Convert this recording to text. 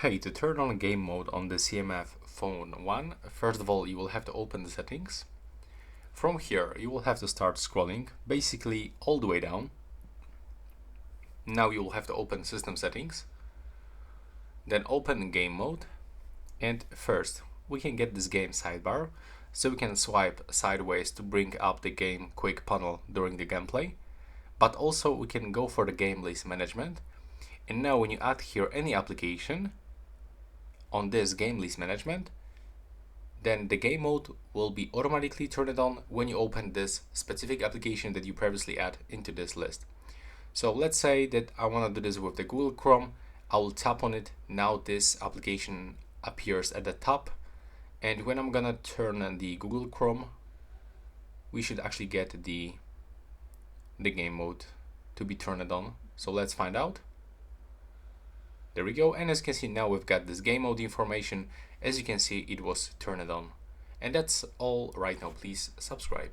Hey, to turn on game mode on the CMF Phone 1, first of all you will have to open the settings. From here you will have to start scrolling, basically all the way down. Now you will have to open system settings, then open game mode, and first we can get this game sidebar, so we can swipe sideways to bring up the game quick panel during the gameplay, but also we can go for the game list management. And now when you add here any application on this game list management, then the game mode will be automatically turned on when you open this specific application that you previously add into this list. So let's say that I want to do this with the Google Chrome. I will tap on it. Now this application appears at the top, and when I'm gonna turn on the Google Chrome, we should actually get the game mode to be turned on. So let's find out. There we go, and as you can see, now we've got this game mode information. As you can see, it was turned on. And that's all right now. Please subscribe.